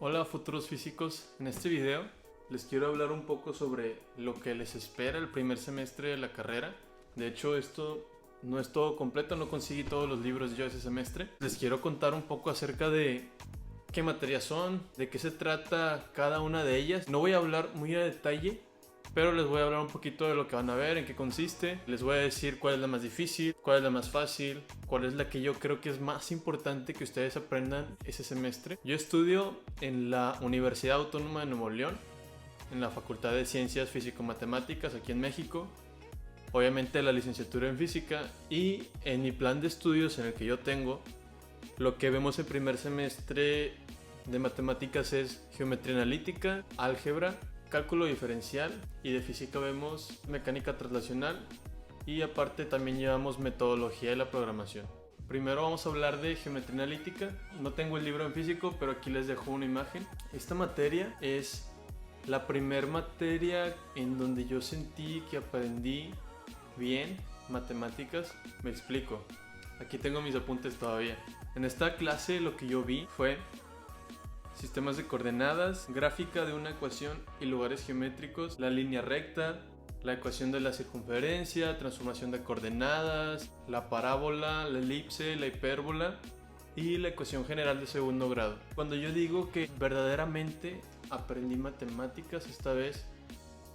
Hola futuros físicos, en este video les quiero hablar un poco sobre lo que les espera el primer semestre de la carrera. De hecho, esto no es todo completo, no conseguí todos los libros yo ese semestre. Les quiero contar un poco acerca de qué materias son, de qué se trata cada una de ellas. No voy a hablar muy a detalle, pero les voy a hablar un poquito de lo que van a ver, en qué consiste. Les voy a decir cuál es la más difícil, cuál es la más fácil, cuál es la que yo creo que es más importante que ustedes aprendan ese semestre. Yo estudio en la Universidad Autónoma de Nuevo León, en la Facultad de Ciencias Físico-Matemáticas aquí en México. Obviamente la licenciatura en física, y en mi plan de estudios en el que yo tengo, lo que vemos en primer semestre de matemáticas es geometría analítica, álgebra, cálculo diferencial, y de física vemos mecánica translacional, y aparte también llevamos metodología de la programación. Primero vamos a hablar de geometría analítica. No tengo el libro en físico, pero aquí les dejo una imagen. Esta materia es la primer materia en donde yo sentí que aprendí bien matemáticas. Me explico. Aquí tengo mis apuntes todavía. En esta clase lo que yo vi fue sistemas de coordenadas, gráfica de una ecuación y lugares geométricos, la línea recta, la ecuación de la circunferencia, transformación de coordenadas, la parábola, la elipse, la hipérbola y la ecuación general de segundo grado. Cuando yo digo que verdaderamente aprendí matemáticas esta vez,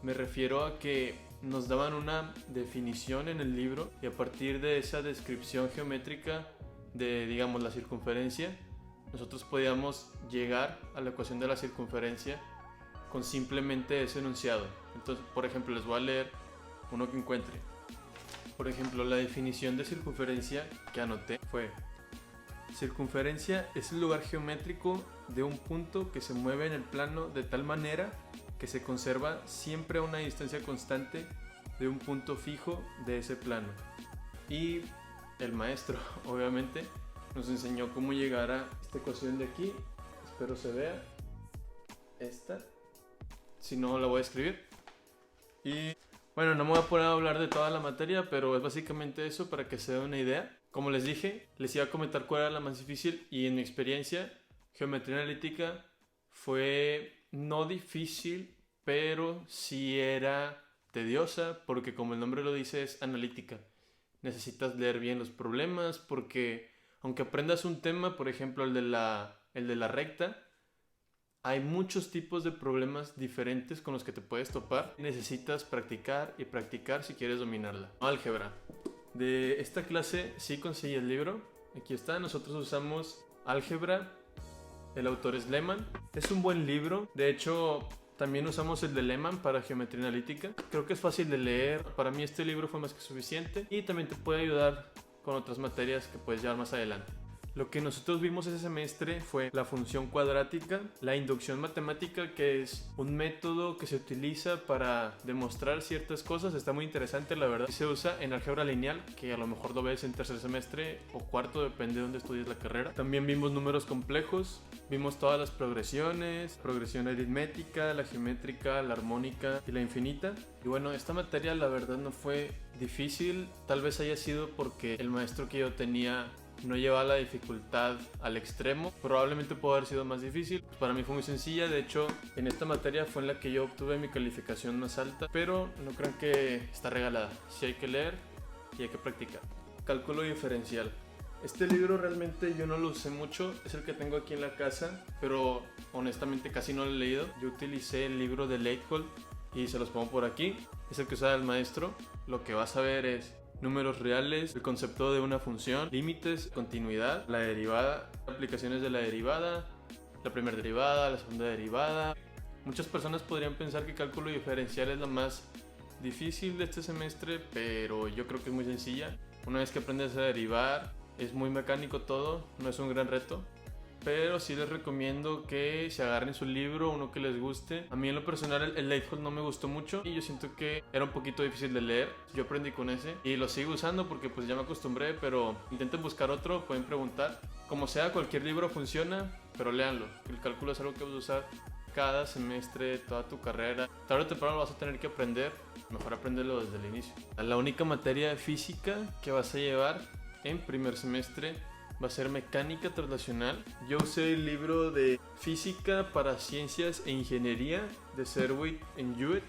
me refiero a que nos daban una definición en el libro, y a partir de esa descripción geométrica de, digamos, la circunferencia, nosotros podíamos llegar a la ecuación de la circunferencia con simplemente ese enunciado. Entonces, por ejemplo, les voy a leer uno que encuentre. Por ejemplo, la definición de circunferencia que anoté fue: circunferencia es el lugar geométrico de un punto que se mueve en el plano de tal manera que se conserva siempre a una distancia constante de un punto fijo de ese plano. Y el maestro, obviamente, nos enseñó cómo llegar a esta ecuación de aquí. Espero se vea. Esta. Si no, la voy a escribir. Y bueno, no me voy a poner a hablar de toda la materia, pero es básicamente eso para que se den una idea. Como les dije, les iba a comentar cuál era la más difícil, y en mi experiencia, geometría analítica fue no difícil, pero sí era tediosa, porque como el nombre lo dice, es analítica. Necesitas leer bien los problemas, porque aunque aprendas un tema, por ejemplo el de la recta, hay muchos tipos de problemas diferentes con los que te puedes topar. Necesitas practicar y practicar si quieres dominarla. Álgebra. De esta clase sí conseguí el libro. Aquí está. Nosotros usamos álgebra. El autor es Lehmann. Es un buen libro. De hecho, también usamos el de Lehmann para geometría analítica. Creo que es fácil de leer. Para mí este libro fue más que suficiente, y también te puede ayudar con otras materias que puedes llevar más adelante. Lo que nosotros vimos ese semestre fue la función cuadrática, la inducción matemática, que es un método que se utiliza para demostrar ciertas cosas. Está muy interesante, la verdad. Se usa en álgebra lineal, que a lo mejor lo ves en tercer semestre o cuarto, depende de dónde estudies la carrera. También vimos números complejos, vimos todas las progresiones, progresión aritmética, la geométrica, la armónica y la infinita. Y bueno, esta materia la verdad no fue difícil. Tal vez haya sido porque el maestro que yo tenía no llevaba la dificultad al extremo. Probablemente pudo haber sido más difícil. Para mí fue muy sencilla. De hecho, en esta materia fue en la que yo obtuve mi calificación más alta, pero no crean que está regalada. Sí hay que leer y hay que practicar. Cálculo diferencial. Este libro realmente yo no lo usé mucho. Es el que tengo aquí en la casa, pero honestamente casi no lo he leído. Yo utilicé el libro de Leithold y se los pongo por aquí. Es el que usaba el maestro. Lo que vas a ver es números reales, el concepto de una función, límites, continuidad, la derivada, aplicaciones de la derivada, la primera derivada, la segunda derivada. Muchas personas podrían pensar que cálculo diferencial es la más difícil de este semestre, pero yo creo que es muy sencilla. Una vez que aprendes a derivar, es muy mecánico todo, no es un gran reto. Pero sí les recomiendo que se agarren su libro, uno que les guste. A mí en lo personal el Leithold no me gustó mucho, y yo siento que era un poquito difícil de leer. Yo aprendí con ese y lo sigo usando porque pues ya me acostumbré, pero intenten buscar otro, pueden preguntar. Como sea, cualquier libro funciona, pero léanlo. El cálculo es algo que vas a usar cada semestre, toda tu carrera. Tarde o temprano lo vas a tener que aprender, mejor aprenderlo desde el inicio. La única materia de física que vas a llevar en primer semestre va a ser mecánica translacional. Yo usé el libro de Física para Ciencias e Ingeniería de Serwit en Hewitt.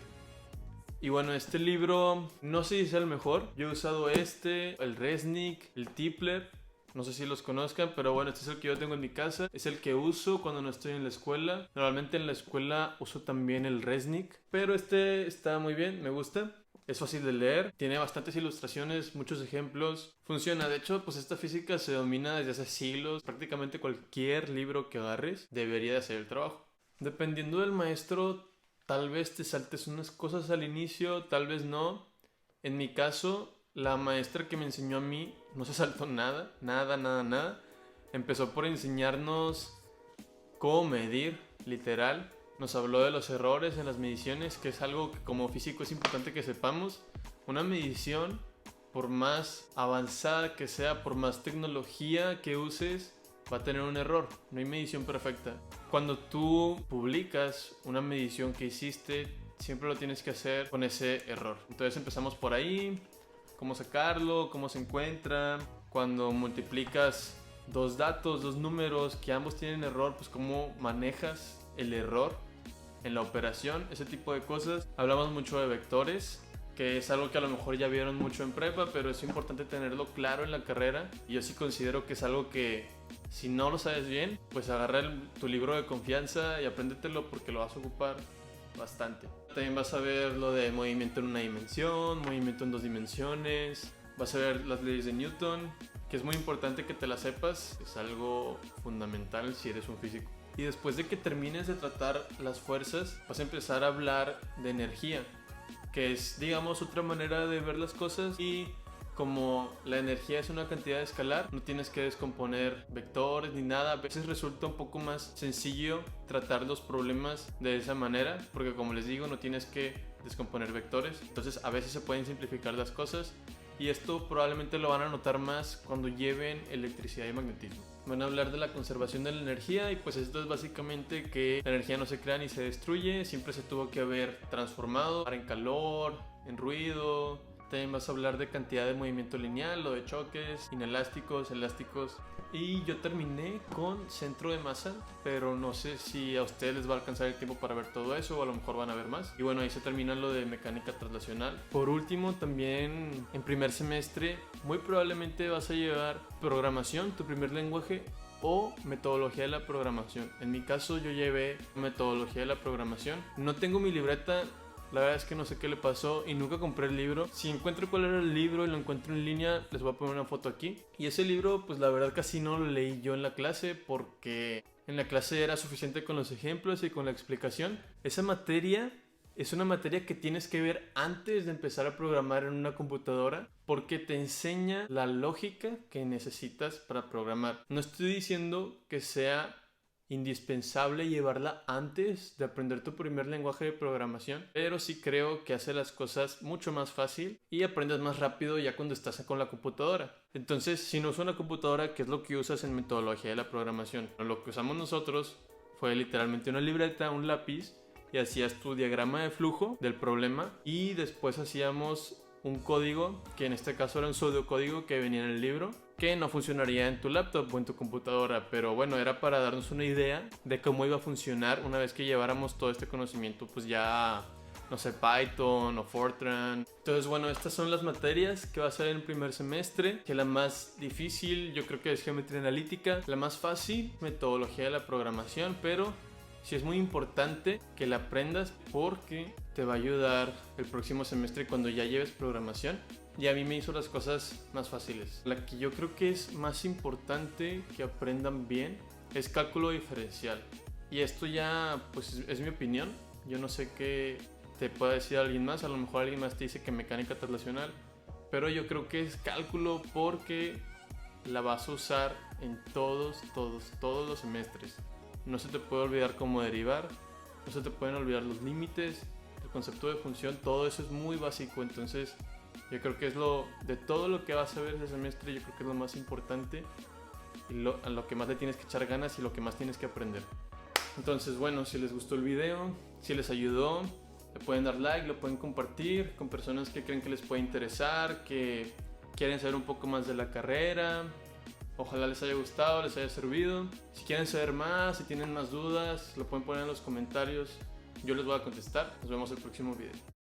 Y bueno, este libro no sé si es el mejor. Yo he usado el Resnick, el Tipler. No sé si los conozcan, pero bueno, este es el que yo tengo en mi casa. Es el que uso cuando no estoy en la escuela. Normalmente en la escuela uso también el Resnick, pero este está muy bien, me gusta. Es fácil de leer, tiene bastantes ilustraciones, muchos ejemplos. Funciona, de hecho, pues esta física se domina desde hace siglos. Prácticamente cualquier libro que agarres debería de hacer el trabajo. Dependiendo del maestro, tal vez te saltes unas cosas al inicio, tal vez no. En mi caso, la maestra que me enseñó a mí no se saltó nada. Empezó por enseñarnos cómo medir, literal. Nos habló de los errores en las mediciones, que es algo que como físico es importante que sepamos. Una medición, por más avanzada que sea, por más tecnología que uses, va a tener un error. No hay medición perfecta. Cuando tú publicas una medición que hiciste, siempre lo tienes que hacer con ese error. Entonces empezamos por ahí, cómo sacarlo, cómo se encuentra. Cuando multiplicas dos datos, dos números que ambos tienen error, pues cómo manejas el error en la operación, ese tipo de cosas. Hablamos mucho de vectores, que es algo que a lo mejor ya vieron mucho en prepa, pero es importante tenerlo claro en la carrera. Y yo sí considero que es algo que, si no lo sabes bien, pues agarra tu libro de confianza y apréndetelo, porque lo vas a ocupar bastante. También vas a ver lo de movimiento en una dimensión, movimiento en dos dimensiones. Vas a ver las leyes de Newton, que es muy importante que te las sepas. Es algo fundamental si eres un físico. Y después de que termines de tratar las fuerzas, vas a empezar a hablar de energía, que es, digamos, otra manera de ver las cosas. Y como la energía es una cantidad escalar, no tienes que descomponer vectores ni nada. A veces resulta un poco más sencillo tratar los problemas de esa manera, porque como les digo, no tienes que descomponer vectores. Entonces a veces se pueden simplificar las cosas. Y esto probablemente lo van a notar más cuando lleven electricidad y magnetismo. Van a hablar de la conservación de la energía, y pues esto es básicamente que la energía no se crea ni se destruye, siempre se tuvo que haber transformado en calor, en ruido. También vas a hablar de cantidad de movimiento lineal, o de choques, inelásticos, elásticos. Y yo terminé con centro de masa, pero no sé si a ustedes les va a alcanzar el tiempo para ver todo eso, o a lo mejor van a ver más. Y bueno, ahí se termina lo de mecánica translacional. Por último, también en primer semestre muy probablemente vas a llevar programación, tu primer lenguaje, o metodología de la programación. En mi caso yo llevé metodología de la programación. No tengo mi libreta. La verdad es que no sé qué le pasó y nunca compré el libro. Si encuentro cuál era el libro y lo encuentro en línea, les voy a poner una foto aquí. Y ese libro, pues la verdad casi no lo leí yo en la clase, porque en la clase era suficiente con los ejemplos y con la explicación. Esa materia es una materia que tienes que ver antes de empezar a programar en una computadora, porque te enseña la lógica que necesitas para programar. No estoy diciendo que sea indispensable llevarla antes de aprender tu primer lenguaje de programación, pero sí creo que hace las cosas mucho más fácil y aprendes más rápido ya cuando estás con la computadora. Entonces, si no usas una computadora, ¿qué es lo que usas en metodología de la programación? Lo que usamos nosotros fue literalmente una libreta, un lápiz, y hacías tu diagrama de flujo del problema, y después hacíamos un código, que en este caso era un pseudocódigo que venía en el libro, que no funcionaría en tu laptop o en tu computadora, pero bueno, era para darnos una idea de cómo iba a funcionar una vez que lleváramos todo este conocimiento, pues ya, no sé, Python o Fortran. Entonces bueno, estas son las materias que va a ser en el primer semestre, que la más difícil yo creo que es geometría analítica, la más fácil, metodología de la programación, pero sí es muy importante que la aprendas, porque te va a ayudar el próximo semestre cuando ya lleves programación. Y a mí me hizo las cosas más fáciles. La que yo creo que es más importante que aprendan bien es cálculo diferencial. Y esto ya pues es mi opinión. Yo no sé qué te pueda decir alguien más. A lo mejor alguien más te dice que mecánica translacional, pero yo creo que es cálculo, porque la vas a usar en todos los semestres. No se te puede olvidar cómo derivar, no se te pueden olvidar los límites, el concepto de función, todo eso es muy básico. Entonces yo creo que es de todo lo que vas a ver ese semestre, yo creo que es lo más importante, y a lo que más le tienes que echar ganas y lo que más tienes que aprender. Entonces bueno, si les gustó el video, si les ayudó, le pueden dar like, lo pueden compartir con personas que creen que les puede interesar, que quieren saber un poco más de la carrera. Ojalá les haya gustado, les haya servido. Si quieren saber más, si tienen más dudas, lo pueden poner en los comentarios. Yo les voy a contestar. Nos vemos en el próximo video.